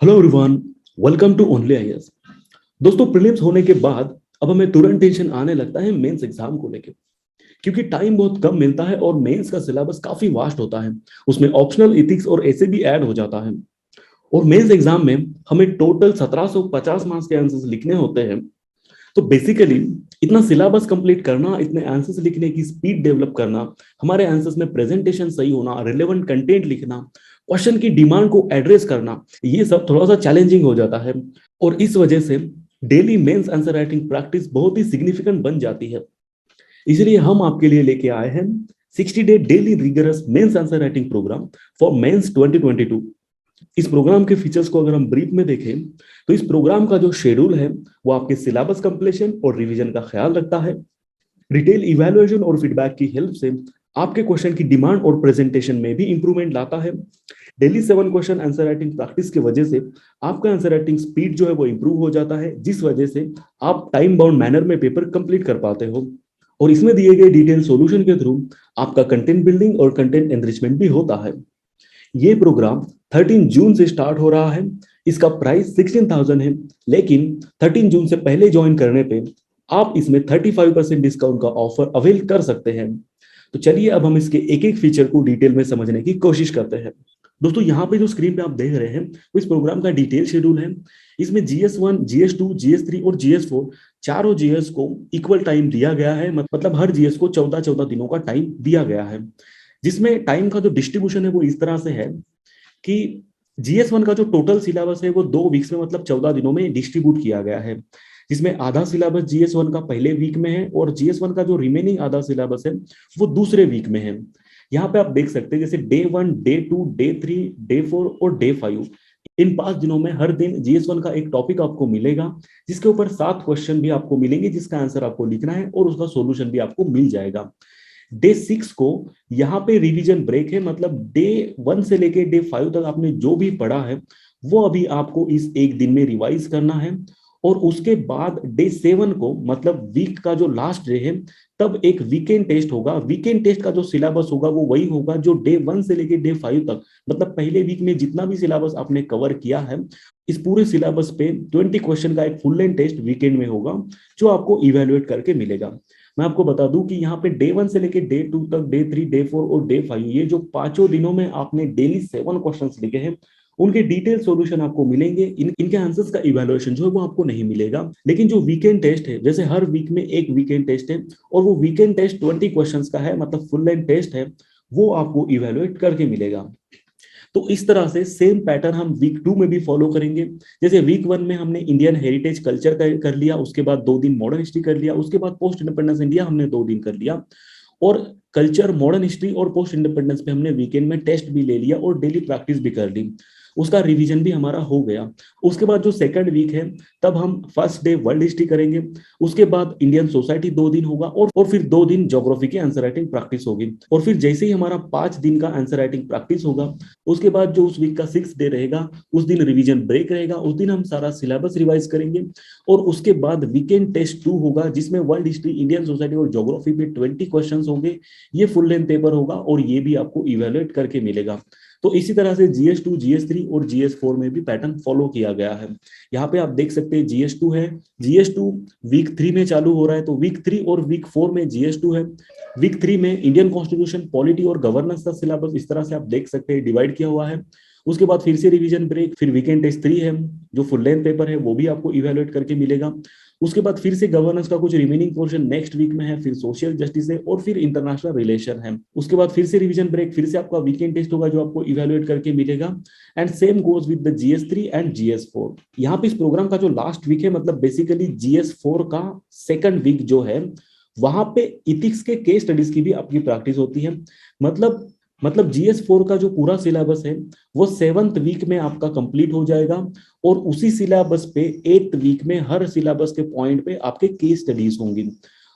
Hello everyone, welcome to only IAS. दोस्तों, prelims होने के बाद अब हमें तुरंत टेंशन आने लगता है मेंस एग्जाम को लेके, क्योंकि टाइम बहुत कम मिलता है और मेंस का सिलेबस काफी वास्ट होता है। उसमें ऑप्शनल इथिक्स और ऐसे भी ऐड हो जाता है। और मेंस एग्जाम में हमें टोटल 1750 मार्क्स के आंसर्स लिखने होते हैं। तो बेसिकली इतना सिलेबस कंप्लीट करना, इतने आंसर्स लिखने की स्पीड डेवलप करना, हमारे आंसर्स में प्रेजेंटेशन सही होना, रिलेवेंट कंटेंट लिखना, क्वेश्चन की डिमांड को एड्रेस करना, ये सब थोड़ा सा चैलेंजिंग हो जाता है। और इस वजह से daily mains answer writing practice बहुत ही सिग्निफिकेंट बन जाती है। इसलिए हम आपके लिए लेके आए हैं 60 day daily rigorous mains answer writing program for mains 2022। इस प्रोग्राम के फीचर्स को अगर हम ब्रीफ में देखें तो इस प्रोग्राम का जो शेड्यूल है वो आपके सिलेबस कंप्लीशन और रिवीजन का ख्याल रखता है। डिटेल इवैल्यूएशन और फीडबैक की हेल्प से आपके क्वेश्चन की डिमांड और प्रेजेंटेशन में भी इंप्रूवमेंट लाता है। Daily 7 question answer writing practice की वजह से आपका आंसर राइटिंग स्पीड जो है वो इंप्रूव हो जाता है, जिस वजह से आप टाइम बाउंड मैनर में पेपर कंप्लीट कर पाते हो। और इसमें दिए गए डिटेल सॉल्यूशन के थ्रू आपका कंटेंट बिल्डिंग और कंटेंट एनरिचमेंट भी होता है। ये प्रोग्राम 13 जून से स्टार्ट हो रहा है। इसका प्राइस 16,000 है, लेकिन 13 जून से पहले ज्वाइन करने पे आप इसमें 35% डिस्काउंट का ऑफर अवेल कर सकते हैं। तो चलिए अब हम इसके एक एक फीचर को डिटेल में समझने की कोशिश करते हैं। दोस्तों, यहाँ पे जो स्क्रीन पे आप देख रहे हैं वो इस प्रोग्राम का डिटेल शेड्यूल है। इसमें GS1, GS2, GS3 और GS4 चारों जीएस को इक्वल टाइम दिया गया है। मतलब हर जीएस को 14-14 दिनों का टाइम दिया गया है, जिसमें टाइम का जो डिस्ट्रीब्यूशन है वो इस तरह से है कि GS1 का जो टोटल सिलेबस है वो 2 वीक्स में मतलब 14 दिनों में डिस्ट्रीब्यूट किया गया है, जिसमें आधा सिलेबस GS1 का पहले वीक में है और GS1 का जो रिमेनिंग आधा सिलेबस है वो दूसरे वीक में है। यहाँ पे आप देख सकते हैं जैसे डे 1, डे 2, डे 3, डे 4 और डे 5, इन 5 दिनों में हर दिन GS1 का एक टॉपिक आपको मिलेगा, जिसके ऊपर 7 क्वेश्चन भी आपको मिलेंगे, जिसका आंसर आपको लिखना है और उसका सोल्यूशन भी आपको मिल जाएगा। डे 6 को यहाँ पे रिवीजन ब्रेक है, मतलब डे 1 से लेके डे 5 तक आपने जो भी पढ़ा है वो अभी आपको इस एक दिन में रिवाइज करना है। और उसके बाद डे 7 को, मतलब वीक का जो लास्ट डे है, तब एक वीकेंड टेस्ट होगा। वीकेंड टेस्ट का जो सिलेबस होगा वो वही होगा जो डे 1 से लेके डे 5 तक, मतलब पहले वीक में जितना भी सिलेबस आपने कवर किया है, इस पूरे सिलेबस पे 20 क्वेश्चन का एक फुल लेंथ टेस्ट वीकेंड में होगा, जो आपको इवेल्युएट करके मिलेगा। मैं आपको बता दूं कि यहाँ पे डे 1 से लेके डे 2 तक, डे 3, डे 4 और डे 5, ये जो पांचों दिनों में आपने डेली 7 क्वेश्चंस लिखे हैं, उनके डिटेल सॉल्यूशन आपको मिलेंगे। इनके आंसर्स का इवैल्यूएशन जो है वो आपको नहीं मिलेगा। लेकिन जो वीकेंड टेस्ट है, जैसे हर वीक में एक वीकेंड टेस्ट है और वो वीकेंड टेस्ट 20 क्वेश्चंस का है, मतलब फुल लेंथ टेस्ट है, वो आपको इवैल्यूएट करके मिलेगा। तो इस तरह से सेम पैटर्न हम वीक 2 में भी फॉलो करेंगे। जैसे वीक 1 में हमने इंडियन हेरिटेज कल्चर कर लिया, उसके बाद 2 दिन मॉडर्न हिस्ट्री कर लिया, उसके बाद पोस्ट इंडिपेंडेंस इंडिया हमने 2 दिन कर लिया, और कल्चर, मॉडर्न हिस्ट्री और पोस्ट इंडिपेंडेंस पे हमने वीकेंड में टेस्ट भी ले लिया और डेली प्रैक्टिस भी कर ली। उसका रिवीजन भी हमारा हो गया। उसके बाद जो सेकंड वीक है, तब हम फर्स्ट डे वर्ल्ड हिस्ट्री करेंगे, उसके बाद इंडियन सोसाइटी 2 दिन होगा, और फिर 2 दिन ज्योग्राफी की आंसर राइटिंग प्रैक्टिस होगी। और फिर जैसे ही हमारा 5 दिन का आंसर राइटिंग प्रैक्टिस होगा, उसके बाद जो उस वीक का 6th डे रहेगा, उस दिन रिवीजन ब्रेक रहेगा, उस दिन हम सारा सिलेबस रिवाइज करेंगे। और उसके बाद वीकेंड टेस्ट 2 होगा, जिसमें वर्ल्ड हिस्ट्री, इंडियन सोसाइटी और ज्योग्राफी पे 20 क्वेश्चन होंगे। ये फुल लेंथ पेपर होगा और ये भी आपको इवेल्युएट करके मिलेगा। तो इसी तरह से GS2, GS3 और GS4 में भी पैटर्न फॉलो किया गया है। यहाँ पे आप देख सकते हैं GS2 है, GS2 वीक 3 में चालू हो रहा है, तो वीक 3 और वीक 4 में GS2 है। वीक 3 में इंडियन कॉन्स्टिट्यूशन, पॉलिटी और गवर्नेंस का सिलेबस इस तरह से आप देख सकते हैं डिवाइड किया हुआ है। उसके बाद फिर से रिवीजन ब्रेक, फिर वीकेंड टेस्ट 3 है, जो फुल लेंथ पेपर है वो भी आपको इवेल्युएट करके मिलेगा। उसके बाद फिर से गवर्नेंस का कुछ रिमेनिंग पोर्शन नेक्स्ट वीक में है, फिर सोशल जस्टिस है और फिर इंटरनेशनल रिलेशन है। उसके बाद फिर से रिवीजन ब्रेक, फिर से आपका वीकेंड टेस्ट होगा जो आपको इवेल्युएट करके मिलेगा। And same goes with the GS3 and GS4। यहाँ पे इस प्रोग्राम का जो लास्ट वीक है, मतलब बेसिकली GS4 का सेकंड वीक जो है, वहां पे इथिक्स के केस स्टडीज की भी आपकी प्रैक्टिस होती है। मतलब GS4 का जो पूरा सिलेबस है वो 7th वीक में आपका कंप्लीट हो जाएगा, और उसी सिलेबस पे 8th वीक में हर सिलेबस के पॉइंट पे आपके केस स्टडीज होंगी।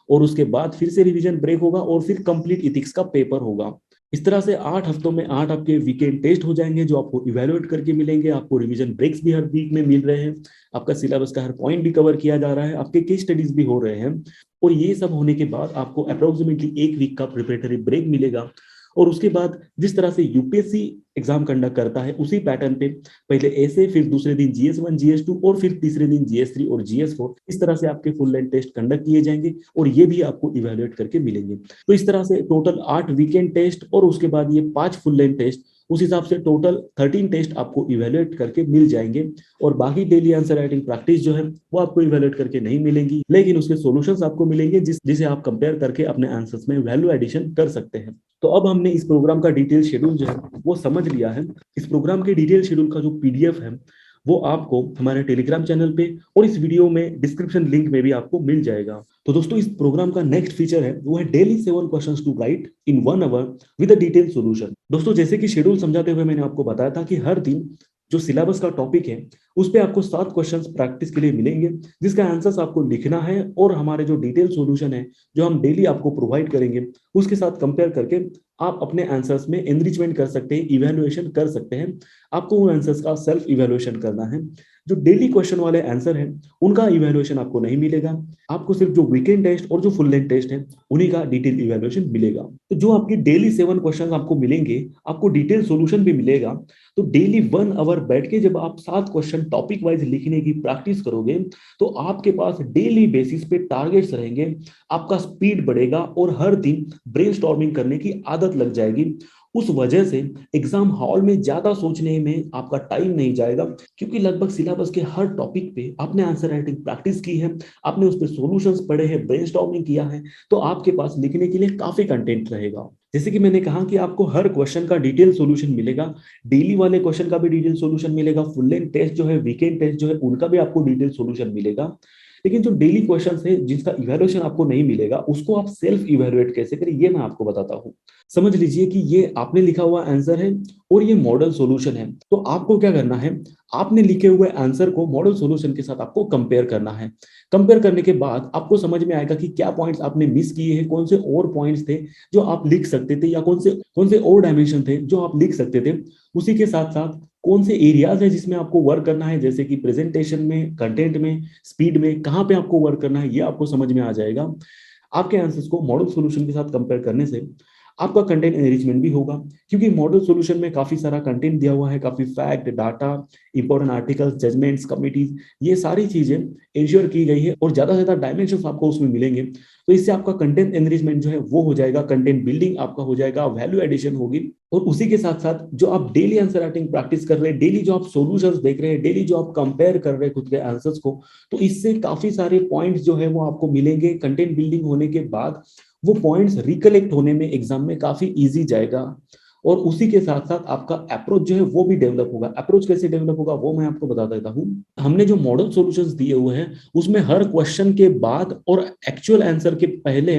और उसके बाद फिर से रिवीजन ब्रेक होगा और फिर कंप्लीट इथिक्स का पेपर होगा। इस तरह से 8 हफ्तों में 8 आपके वीकेंड टेस्ट हो जाएंगे, जो आपको इवेल्युएट करके मिलेंगे। आपको रिवीजन ब्रेक्स भी हर वीक में मिल रहे हैं, आपका सिलेबस का हर पॉइंट भी कवर किया जा रहा है, आपके केस स्टडीज भी हो रहे हैं। और ये सब होने के बाद आपको अप्रोक्सीमेटली 1 वीक का प्रिपरेटरी ब्रेक मिलेगा। और उसके बाद जिस तरह से यूपीएससी एग्जाम कंडक्ट करता है उसी पैटर्न पे पहले ऐसे, फिर दूसरे दिन GS1 GS2 और फिर तीसरे दिन GS3 और GS4, इस तरह से आपके फुल लेंथ टेस्ट कंडक्ट किए जाएंगे और ये भी आपको इवेलुएट करके मिलेंगे। तो इस तरह से टोटल 8 वीकेंड टेस्ट और उसके बाद ये 5 फुल लेंथ टेस्ट, उस हिसाब से टोटल 13 टेस्ट आपको इवेलुएट करके मिल जाएंगे। और बाकी डेली आंसर राइटिंग प्रैक्टिस जो है वो आपको इवेलुएट करके नहीं मिलेंगी, लेकिन उसके सॉल्यूशंस आपको मिलेंगे जिसे आप कंपेयर करके अपने आंसर्स में वैल्यू एडिशन कर सकते हैं। तो अब हमने इस प्रोग्राम का डिटेल शेड्यूल जो है वो समझ लिया है। इस प्रोग्राम के डिटेल शेड्यूल का जो पीडीएफ है वो आपको हमारे टेलीग्राम चैनल पे और इस वीडियो में डिस्क्रिप्शन लिंक में भी आपको मिल जाएगा। तो दोस्तों इस प्रोग्राम का नेक्स्ट फीचर है वो है daily 7 questions to write in 1 hour with a detail solution. दोस्तों जैसे कि शेड्यूल समझाते हुए मैंने आपको बताया था कि हर दिन जो सिलेबस का टॉपिक है उस पे आपको 7 क्वेश्चंस प्रैक्टिस के लिए मिलेंगे, जिसका आंसर्स आपको लिखना है और हमारे जो डिटेल सॉल्यूशन है जो हम डेली आपको प्रोवाइड करेंगे उसके साथ कंपेयर करके आप अपने आंसर्स में एनरिचमेंट कर सकते हैं, इवैल्यूएशन कर सकते हैं। आपको उन आंसर्स का सेल्फ इवैल्यूएशन करना है। जो डेली क्वेश्चन वाले आंसर हैं उनका इवैल्यूएशन आपको नहीं मिलेगा, आपको सिर्फ जो वीकेंड टेस्ट और जो फुल लेंथ टेस्ट है उन्हीं का डिटेल इवैल्यूएशन मिलेगा। तो जो आपकी डेली 7 क्वेश्चन आपको मिलेंगे, आपको डिटेल सॉल्यूशन भी मिलेगा। तो डेली 1 आवर बैठ के जब आप 7 क्वेश्चन टॉपिक वाइज लिखने की प्रैक्टिस करोगे तो आपके पास डेली बेसिस पे टारगेट्स रहेंगे, आपका स्पीड बढ़ेगा और हर दिन ब्रेनस्टॉर्मिंग करने की आदत लग जाएगी। उस वजह से एग्जाम हॉल में ज्यादा सोचने में आपका टाइम नहीं जाएगा, क्योंकि लगभग सिलेबस के हर टॉपिक पे आपने आंसर राइटिंग प्रैक्टिस की है, आपने उस पर सॉल्यूशंस पढ़े हैं, ब्रेनस्टॉर्मिंग किया है, तो आपके पास लिखने के लिए काफी कंटेंट रहेगा। जैसे कि मैंने कहा कि आपको हर क्वेश्चन का डिटेल सॉल्यूशन मिलेगा, डेली वाले क्वेश्चन का भी डिटेल सॉल्यूशन मिलेगा, फुल लेंथ टेस्ट जो है, वीकेंड टेस्ट जो है, उनका भी आपको डिटेल सॉल्यूशन मिलेगा। लेकिन जो डेली क्वेश्चन है जिसका इवैल्यूएशन आपको नहीं मिलेगा उसको आप सेल्फ इवैल्यूएट कैसे करें ये मैं आपको बताता हूँ। समझ लीजिए कि ये आपने लिखा हुआ आंसर है और ये मॉडल सॉल्यूशन है। तो आपको क्या करना है, आपने लिखे हुए आंसर को मॉडल सॉल्यूशन के साथ आपको कंपेयर करना है। कंपेयर करने के बाद आपको समझ में आएगा कि क्या पॉइंट्स आपने मिस किए हैं, कौन से और पॉइंट्स थे जो आप लिख सकते थे, या कौन से और डायमेंशन थे जो आप लिख सकते थे। उसी के साथ साथ कौन से एरियाज है जिसमें आपको वर्क करना है, जैसे कि प्रेजेंटेशन में, कंटेंट में, स्पीड में, कहाँ पे आपको वर्क करना है, ये आपको समझ में आ जाएगा। आपके आंसर्स को मॉडल सॉल्यूशन के साथ कंपेयर करने से आपका कंटेंट एनरिचमेंट भी होगा, क्योंकि मॉडल सॉल्यूशन में काफी सारा कंटेंट दिया हुआ है, काफी fact, data, important articles, judgments, committees, ये सारी चीजें इंश्योर की गई है और ज्यादा से ज्यादा डायमेंशंस आपको उसमें मिलेंगे। तो इससे आपका कंटेंट एनरिचमेंट जो है वो हो जाएगा, कंटेंट बिल्डिंग आपका हो जाएगा, वैल्यू एडिशन होगी। और उसी के साथ साथ जो आप डेली आंसर राइटिंग प्रैक्टिस कर रहे हैं, डेली जो आप सॉल्यूशंस देख रहे हैं, डेली जो आप कंपेयर कर रहे हैं खुद के आंसर्स को, तो इससे काफी सारे पॉइंट्स जो है वो आपको मिलेंगे। कंटेंट बिल्डिंग होने के बाद वो पॉइंट्स रिकलेक्ट होने में एग्जाम में काफी इजी जाएगा। और उसी के साथ साथ आपका अप्रोच जो है वो भी डेवलप होगा। अप्रोच कैसे डेवलप होगा वो मैं आपको बता देता हूँ। हमने जो मॉडल सॉल्यूशंस दिए हुए हैं उसमें हर क्वेश्चन के बाद और एक्चुअल आंसर के पहले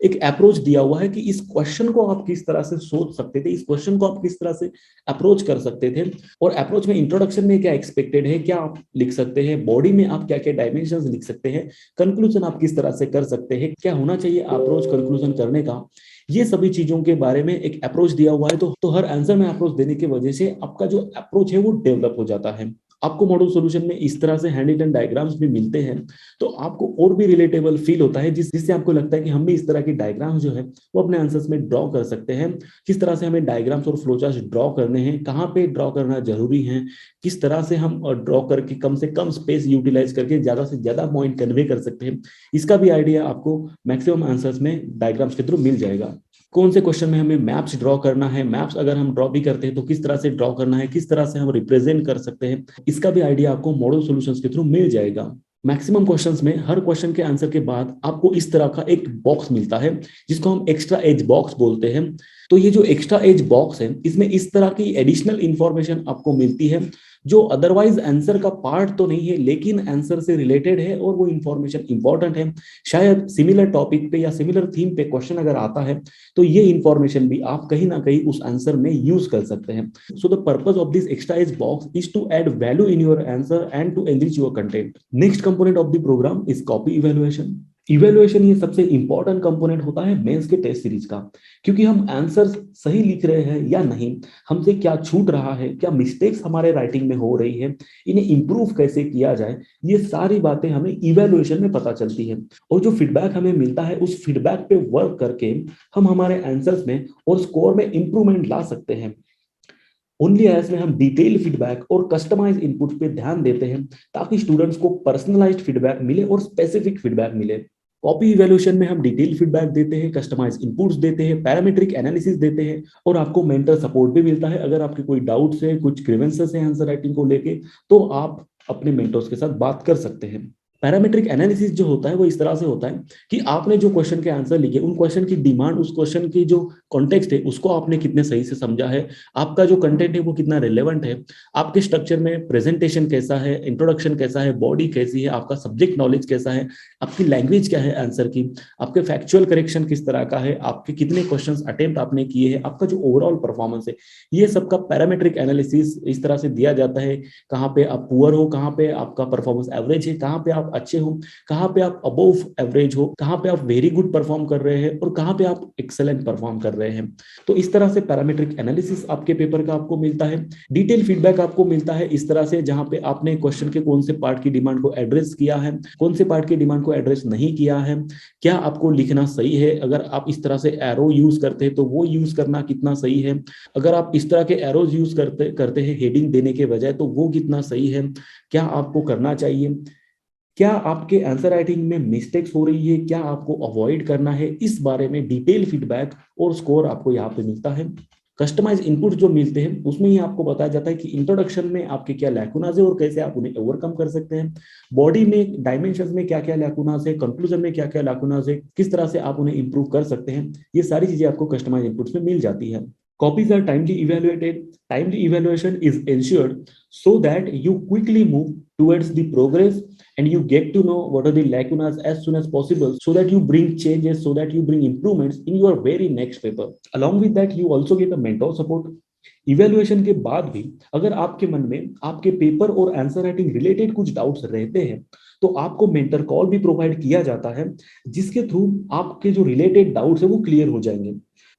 एक अप्रोच दिया हुआ है कि इस क्वेश्चन को आप किस तरह से सोच सकते थे, इस क्वेश्चन को आप किस तरह से अप्रोच कर सकते थे। और अप्रोच में इंट्रोडक्शन में क्या एक्सपेक्टेड है, क्या आप लिख सकते हैं, बॉडी में आप क्या क्या डायमेंशंस लिख सकते हैं, कंक्लूजन आप किस तरह से कर सकते हैं, क्या होना चाहिए अप्रोच कंक्लूजन करने का, ये सभी चीजों के बारे में एक अप्रोच दिया हुआ है। तो हर आंसर में अप्रोच देने की वजह से आपका जो अप्रोच है वो डेवलप हो जाता है। आपको मॉडल सॉल्यूशन में इस तरह से हैंड रिटन डायग्राम्स भी मिलते हैं, तो आपको और भी रिलेटेबल फील होता है, जिससे आपको लगता है कि हम भी इस तरह की डायग्राम्स जो है वो अपने आंसर्स में ड्रॉ कर सकते हैं। किस तरह से हमें डायग्राम्स और फ्लोचार्ट ड्रॉ करने हैं, कहाँ पे ड्रॉ करना जरूरी है, किस तरह से हम ड्रॉ करके कम से कम स्पेस यूटिलाइज करके ज्यादा से ज्यादा पॉइंट कन्वे कर सकते हैं, इसका भी आइडिया आपको मैक्सिमम आंसर्स में डायग्राम्स के थ्रू मिल जाएगा। कौन से क्वेश्चन में हमें मैप्स ड्रॉ करना है, मैप्स अगर हम ड्रॉ भी करते हैं तो किस तरह से ड्रॉ करना है, किस तरह से हम रिप्रेजेंट कर सकते हैं, इसका भी आइडिया आपको मॉडल सॉल्यूशंस के थ्रू मिल जाएगा। मैक्सिमम क्वेश्चंस में हर क्वेश्चन के आंसर के बाद आपको इस तरह का एक बॉक्स मिलता है जिसको हम एक्स्ट्रा एज बॉक्स बोलते हैं। तो ये जो एक्स्ट्रा एज बॉक्स है इसमें इस तरह की एडिशनल इंफॉर्मेशन आपको मिलती है जो अदरवाइज आंसर का पार्ट तो नहीं है लेकिन आंसर से रिलेटेड है और वो इंफॉर्मेशन इंपॉर्टेंट है। शायद सिमिलर टॉपिक पे या सिमिलर थीम पे क्वेश्चन अगर आता है तो ये इंफॉर्मेशन भी आप कहीं ना कहीं उस आंसर में यूज कर सकते हैं। So the purpose of this extra edge box is to add value in your answer and to enrich your content. Next component of the program is copy evaluation. Evaluation ये सबसे important component होता है mains के test series का, क्योंकि हम answers सही लिख रहे हैं या नहीं, हमसे क्या छूट रहा है, क्या मिस्टेक्स हमारे राइटिंग में हो रही है, इन्हें इंप्रूव कैसे किया जाए, ये सारी बातें हमें इवेल्युएशन में पता चलती है। और जो फीडबैक हमें मिलता है उस फीडबैक पे वर्क करके हम हमारे आंसर्स में और स्कोर में इंप्रूवमेंट ला सकते हैं। ओनली एज में हम डिटेल फीडबैक और कस्टमाइज इनपुट पे ध्यान देते हैं ताकि स्टूडेंट्स को पर्सनलाइज्ड फीडबैक मिले और स्पेसिफिक फीडबैक मिले। कॉपी इवैल्यूएशन में हम डिटेल फीडबैक देते हैं, कस्टमाइज इनपुट्स देते हैं, पैरामीट्रिक एनालिसिस देते हैं और आपको मेंटर सपोर्ट भी मिलता है। अगर आपके कोई डाउट्स है, कुछ ग्रीवेंसेस है आंसर राइटिंग को लेके, तो आप अपने मेंटर्स के साथ बात कर सकते हैं। पैरामीट्रिक एनालिसिस जो होता है वो इस तरह से होता है कि आपने जो क्वेश्चन के आंसर लिखे, उन क्वेश्चन की डिमांड, उस क्वेश्चन की जो कॉन्टेक्स्ट है उसको आपने कितने सही से समझा है, आपका जो कंटेंट है वो कितना रिलेवेंट है, आपके स्ट्रक्चर में प्रेजेंटेशन कैसा है, इंट्रोडक्शन कैसा है, बॉडी कैसी है, आपका सब्जेक्ट नॉलेज कैसा है, आपकी लैंग्वेज क्या है आंसर की, आपके फैक्चुअल करेक्शन किस तरह का है, आपके कितने क्वेश्चन अटेम्प्ट आपने किए हैं, आपका जो ओवरऑल परफॉर्मेंस है, ये सबका पैरामीट्रिक एनालिसिस इस तरह से दिया जाता है। कहाँ पे आप पुअर हो, कहाँ पे आपका परफॉर्मेंस एवरेज है, कहाँ पे आप अच्छे हो, कहाँ पे आप अबोव एवरेज हो, कहाँ पे आप वेरी गुड परफॉर्म कर रहे हैं और कहाँ पे आप एक्सेलेंट परफॉर्म कर रहे हैं। तो इस तरह से पैरामीट्रिक एनालिसिस आपके पेपर का आपको मिलता है। डिटेल फीडबैक आपको मिलता है इस तरह से, जहां पे आपने क्वेश्चन के कौन से पार्ट की डिमांड को एड्रेस किया है, कौन से पार्ट की डिमांड को एड्रेस नहीं किया है, क्या आपको लिखना सही है, अगर आप इस तरह से एरो यूज करते हैं तो वो यूज करना कितना सही है, अगर आप इस तरह के एरोज यूज करते हैं हेडिंग देने के बजाय तो वो कितना सही है, क्या आपको करना चाहिए, क्या आपके आंसर राइटिंग में मिस्टेक्स हो रही है, क्या आपको अवॉइड करना है, इस बारे में डिटेल फीडबैक और स्कोर आपको यहाँ पे मिलता है। कस्टमाइज इनपुट जो मिलते हैं उसमें ही आपको बताया जाता है कि इंट्रोडक्शन में आपके क्या लैकुनाज है और कैसे आप उन्हें ओवरकम कर सकते हैं, बॉडी में डायमेंशंस में क्या क्या लैकुनाज है, कंक्लूजन में क्या क्या लैकुनाज है, किस तरह से आप उन्हें इंप्रूव कर सकते हैं, ये सारी चीजें आपको कस्टमाइज इनपुट्स में मिल जाती है। Copies are timely evaluated. Timely evaluation is ensured so that you quickly move towards the progress and you get to know what are the lacunas as soon as possible so that you bring changes, so that you bring improvements in your very next paper. Along with that, you also get a mentor support. Evaluation के बाद भी अगर आपके मन में आपके paper और answer writing related कुछ डाउट्स रहते हैं तो आपको मेंटर कॉल भी प्रोवाइड किया जाता है, जिसके थ्रू आपके जो रिलेटेड डाउट्स है वो क्लियर हो जाएंगे।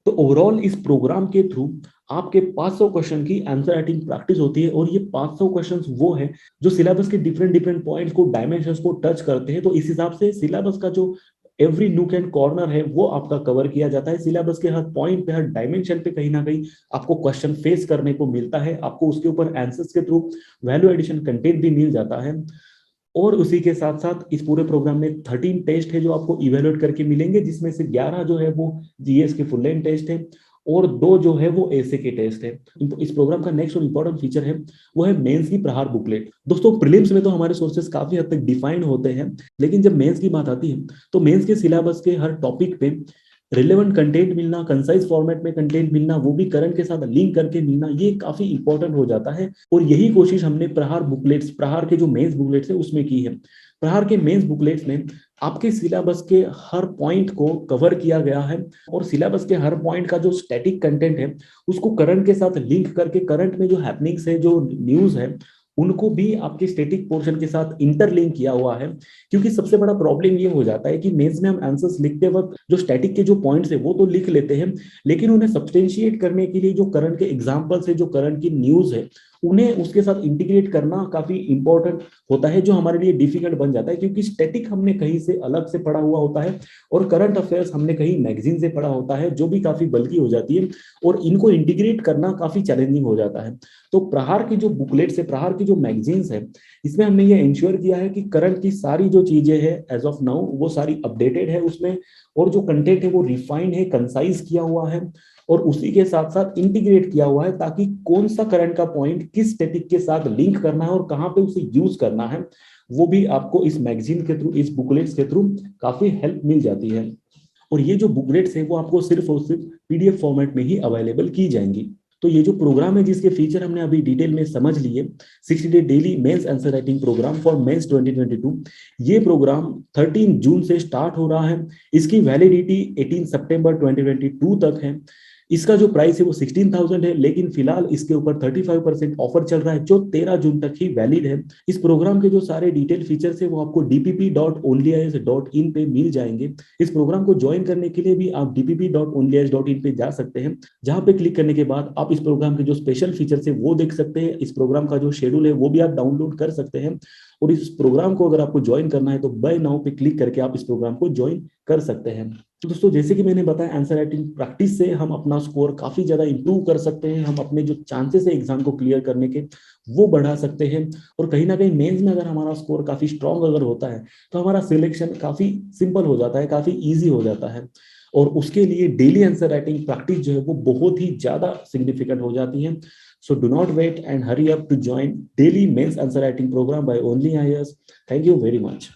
तो ओवरऑल इस प्रोग्राम के थ्रू आपके 500 क्वेश्चन की आंसर राइटिंग प्रैक्टिस होती है और ये 500 क्वेश्चंस वो है जो सिलेबस के डिफरेंट डिफरेंट पॉइंट्स को, डायमेंशंस को टच करते हैं। तो इस हिसाब से सिलेबस का जो एवरी नूक एंड कॉर्नर है वो आपका कवर किया जाता है। सिलेबस के हर पॉइंट पे, हर डायमेंशन पे कहीं ना कहीं आपको क्वेश्चन फेस करने को मिलता है, आपको उसके ऊपर आंसर्स के थ्रू वैल्यू एडिशन कंटेंट भी मिल जाता है। और उसी के साथ साथ इस पूरे प्रोग्राम में 13 टेस्ट है जो आपको इवेलुएट करके मिलेंगे, जिसमें से 11 जो है वो जीएस के फुल लेंथ टेस्ट है और 2 जो है वो एसे के टेस्ट है। इस प्रोग्राम का नेक्स्ट और इंपॉर्टेंट फीचर है वो है मेंस की प्रहार बुकलेट। दोस्तों प्रीलिम्स में तो हमारे सोर्सेस काफी हद तक डिफाइंड होते हैं, लेकिन जब मेंस की बात आती है तो मेंस के सिलेबस के हर टॉपिक पे रिलेवेंट कंटेंट मिलना, कंसाइज फॉर्मेट में कंटेंट मिलना, वो भी करंट के साथ लिंक करके मिलना, ये काफी इंपॉर्टेंट हो जाता है। और यही कोशिश हमने प्रहार बुकलेट्स, प्रहार के जो मेंस बुकलेट्स है उसमें की है। प्रहार के मेंस बुकलेट्स में आपके सिलेबस के हर पॉइंट को कवर किया गया है और सिलेबस के हर पॉइंट का जो स्टैटिक कंटेंट है उसको करंट के साथ लिंक करके, करंट में जो हैपनिंग्स है, जो न्यूज है, उनको भी आपके स्टैटिक पोर्शन के साथ इंटरलिंक किया हुआ है। क्योंकि सबसे बड़ा प्रॉब्लम ये हो जाता है कि मेंस में हम आंसर्स लिखते वक्त जो स्टैटिक के जो पॉइंट्स है वो तो लिख लेते हैं, लेकिन उन्हें सब्सटेंशिएट करने के लिए जो करंट के एग्जांपल्स है, जो करंट की न्यूज है, उन्हें उसके साथ इंटीग्रेट करना काफी इंपॉर्टेंट होता है, जो हमारे लिए डिफिकल्ट बन जाता है। क्योंकि स्टैटिक हमने कहीं से अलग से पढ़ा हुआ होता है और करंट अफेयर्स हमने कहीं मैगजीन से पढ़ा होता है, जो भी काफी बल्कि हो जाती है और इनको इंटीग्रेट करना काफी चैलेंजिंग हो जाता है। तो प्रहार की जो बुकलेट्स है, प्रहार की जो मैगजीन्स है, इसमें हमने ये इंश्योर किया है कि करंट की सारी जो चीजें हैं एज ऑफ नाउ वो सारी अपडेटेड है उसमें, और जो कंटेंट है वो रिफाइंड है, कंसाइज किया हुआ है और उसी के साथ साथ इंटीग्रेट किया हुआ है, ताकि कौन सा करंट का पॉइंट किस स्टैटिक के साथ लिंक करना है और कहाँ पे उसे यूज करना है, वो भी आपको इस मैगजीन के थ्रू, इस बुकलेट्स के थ्रू काफी हेल्प मिल जाती है। और ये जो बुकलेट्स है वो आपको सिर्फ और सिर्फ पीडीएफ फॉर्मेट में ही अवेलेबल की जाएंगी। तो ये जो प्रोग्राम है जिसके फीचर हमने अभी डिटेल में समझ लिए, 60 day daily mains answer writing program for mains 2022, ये प्रोग्राम 13 जून से स्टार्ट हो रहा है। इसकी वैलिडिटी 18 सितंबर 2022 तक है। इसका जो प्राइस है वो 16,000 है, लेकिन फिलहाल इसके ऊपर 35% ऑफर चल रहा है जो 13 जून तक ही वैलिड है। इस प्रोग्राम के जो सारे डिटेल फीचर्स है वो आपको dpp.onlyis.in पे मिल जाएंगे। इस प्रोग्राम को ज्वाइन करने के लिए भी आप dpp.onlyis.in पे जा सकते हैं, जहां पे क्लिक करने के बाद आप इस प्रोग्राम के जो स्पेशल फीचर्स है वो देख सकते हैं। इस प्रोग्राम का जो शेड्यूल है वो भी आप डाउनलोड कर सकते हैं, और इस प्रोग्राम को अगर आपको ज्वाइन करना है तो बाय नाउ पे क्लिक करके आप इस प्रोग्राम को ज्वाइन कर सकते हैं। तो दोस्तों, जैसे कि मैंने बताया, आंसर राइटिंग प्रैक्टिस से हम अपना स्कोर काफी ज्यादा इंप्रूव कर सकते हैं। हम अपने जो चांसेस है एग्जाम को क्लियर करने के वो बढ़ा सकते हैं, और कहीं ना कहीं मेंस में अगर हमारा स्कोर काफी स्ट्रांग अगर होता है तो हमारा सिलेक्शन काफी सिंपल हो जाता है, काफी ईजी हो जाता है। और उसके लिए डेली आंसर राइटिंग प्रैक्टिस जो है वो बहुत ही ज्यादा सिग्निफिकेंट हो जाती है। So do not wait and hurry up to join daily mains answer writing program by Only IAS. Thank you very much.